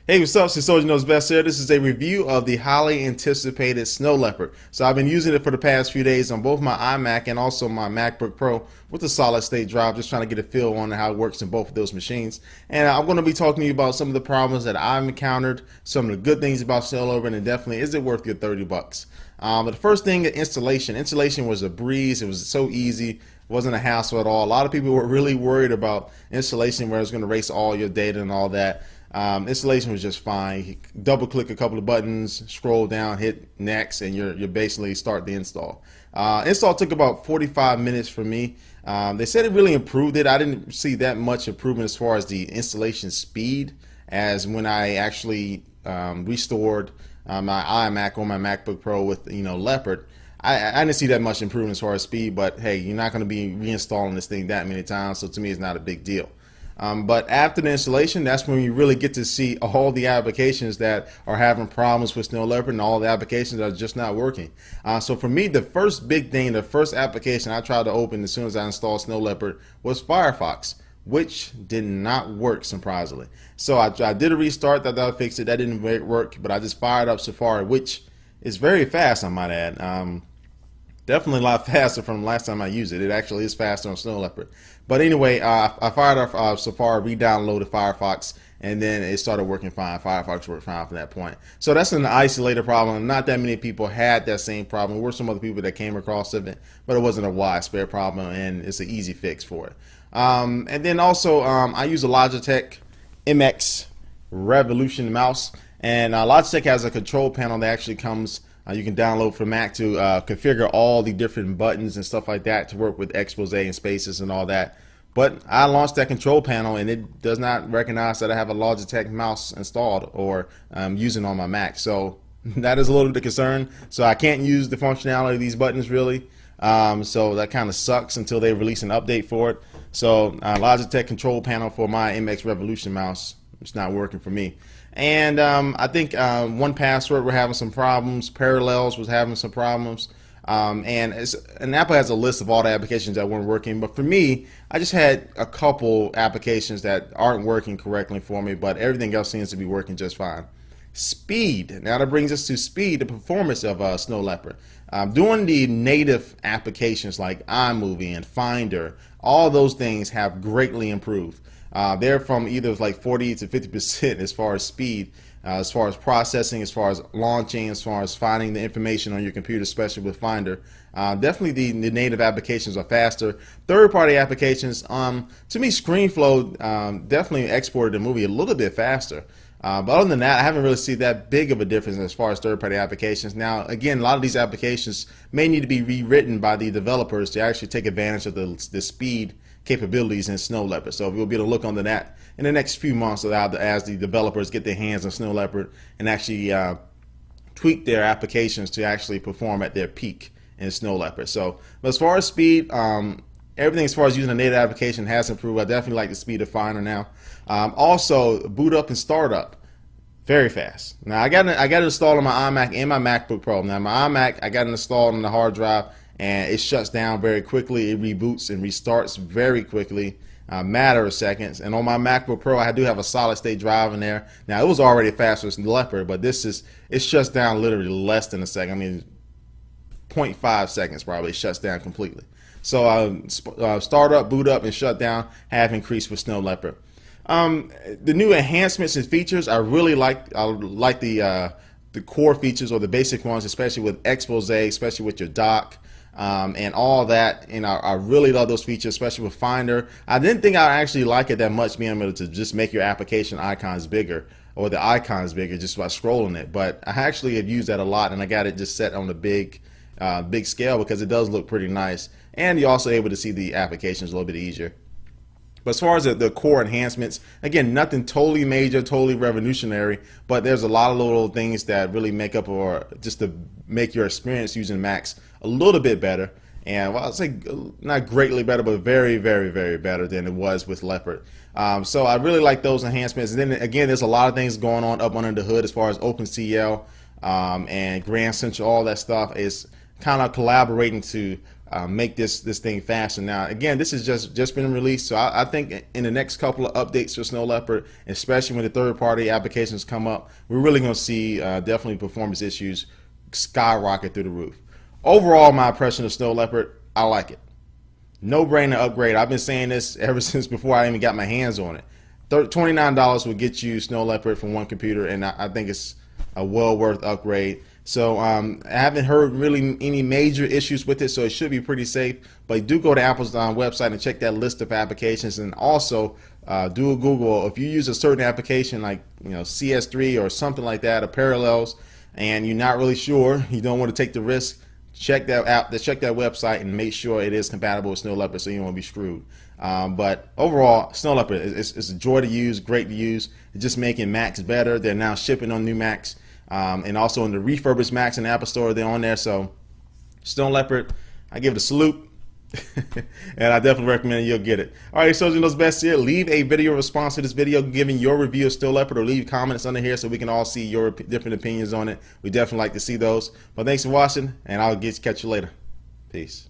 Hey, what's up? Since Soldier Knows Best here. This is a review of the highly anticipated Snow Leopard. So I've been using it for the past few days on both my iMac and also my MacBook Pro with a solid state drive, just trying to get a feel on how it works in both of those machines. And I'm going to be talking to you about some of the problems that I've encountered, some of the good things about Snow Leopard, and definitely is it worth your 30 bucks. But the first thing, installation. Installation was a breeze. It was so easy. Wasn't a hassle at all. A lot of people were really worried about installation where it's going to erase all your data and all that. Installation was just fine. You double click a couple of buttons, scroll down, hit next, and you're basically start the install. Install took about 45 minutes for me. They said it really improved it. I didn't see that much improvement as far as the installation speed as when I actually restored my iMac or my MacBook Pro with Leopard. I didn't see that much improvement as far as speed, but hey, you're not going to be reinstalling this thing that many times, so to me it's not a big deal. But after the installation, that's when you really get to see all the applications that are having problems with Snow Leopard and all the applications that are just not working. So for me, the first big thing, the first application I tried to open as soon as I installed Snow Leopard was Firefox, which did not work, surprisingly. So I did a restart, thought that would fix it. That didn't work, but I just fired up Safari, which is very fast, I might add. Definitely a lot faster from the last time I used it. It actually is faster on Snow Leopard. But anyway, I fired up Safari, re-downloaded Firefox, and then it started working fine. Firefox worked fine from that point. So that's an isolated problem. Not that many people had that same problem. There were some other people that came across it, but it wasn't a widespread problem, and it's an easy fix for it. And then also, I use a Logitech MX Revolution mouse, and Logitech has a control panel that actually comes you can download for Mac to configure all the different buttons and stuff like that to work with expose and spaces and all that. But I launched that control panel and it does not recognize that I have a Logitech mouse installed or using on my Mac. So that is a little bit of concern. So I can't use the functionality of these buttons really. So that kind of sucks until they release an update for it. So Logitech control panel for my MX Revolution mouse, it's not working for me. And I think 1Password were having some problems. Parallels was having some problems. And Apple has a list of all the applications that weren't working. But for me, I just had a couple applications that aren't working correctly for me, but everything else seems to be working just fine. Speed. Now that brings us to speed, the performance of Snow Leopard. Doing the native applications like iMovie and Finder, all those things have greatly improved. They're from either like 40 to 50% as far as speed, as far as processing, as far as launching, as far as finding the information on your computer, especially with Finder. Definitely the native applications are faster. Third-party applications, to me, ScreenFlow definitely exported the movie a little bit faster. But other than that, I haven't really seen that big of a difference as far as third-party applications. Now, again, a lot of these applications may need to be rewritten by the developers to actually take advantage of the speed capabilities in Snow Leopard. So we'll be able to look onto that in the next few months as the developers get their hands on Snow Leopard and actually tweak their applications to actually perform at their peak in Snow Leopard. So, but as far as speed, everything as far as using a native application has improved. I definitely like the speed of Finder now. Also, boot up and start up, very fast. Now I got it installed on my iMac and my MacBook Pro. Now my iMac, I got it installed on the hard drive, and it shuts down very quickly. It reboots and restarts very quickly, matter of seconds. And on my MacBook Pro, I do have a solid state drive in there. Now it was already faster than Leopard, but it shuts down literally less than a second. I mean, 0.5 seconds probably, it shuts down completely. So start up, boot up, and shut down have increased with Snow Leopard. The new enhancements and features, I really like. I like the core features or the basic ones, especially with expose, especially with your dock. And all that, and I really love those features, especially with Finder. I didn't think I'd actually like it that much, being able to just make your application icons bigger or the icons bigger just by scrolling it. But I actually have used that a lot, and I got it just set on the big scale because it does look pretty nice, and you're also able to see the applications a little bit easier. But as far as the core enhancements, again, nothing totally major, totally revolutionary, but there's a lot of little things that really make up or just to make your experience using Macs a little bit better. And well, I'd say not greatly better, but very, very, very better than it was with Leopard. So I really like those enhancements. And then again, there's a lot of things going on up under the hood as far as OpenCL and Grand Central, all that stuff is kind of collaborating to make this thing faster. Now, again, this is just been released, so I think in the next couple of updates for Snow Leopard, especially when the third-party applications come up, we're really going to see definitely performance issues skyrocket through the roof. Overall, my impression of Snow Leopard, I like it. No-brainer upgrade. I've been saying this ever since before I even got my hands on it. $29 will get you Snow Leopard from one computer, and I think it's a well worth upgrade. So I haven't heard really any major issues with it, so it should be pretty safe. But do go to Apple's website and check that list of applications, and also do a Google. If you use a certain application like CS3 or something like that, or Parallels, and you're not really sure, you don't want to take the risk, check that website and make sure it is compatible with Snow Leopard, so you don't want to be screwed. But overall, Snow Leopard is a joy to use, great to use. It's just making Macs better. They're now shipping on new Macs, and also in the refurbished Macs in the Apple Store, they're on there. So Snow Leopard, I give it a salute. And I definitely recommend you'll get it. Alright, so those best here. Leave a video response to this video giving your review of Snow Leopard, or leave comments under here so we can all see your different opinions on it. We definitely like to see those. But thanks for watching, and I'll catch you later. Peace.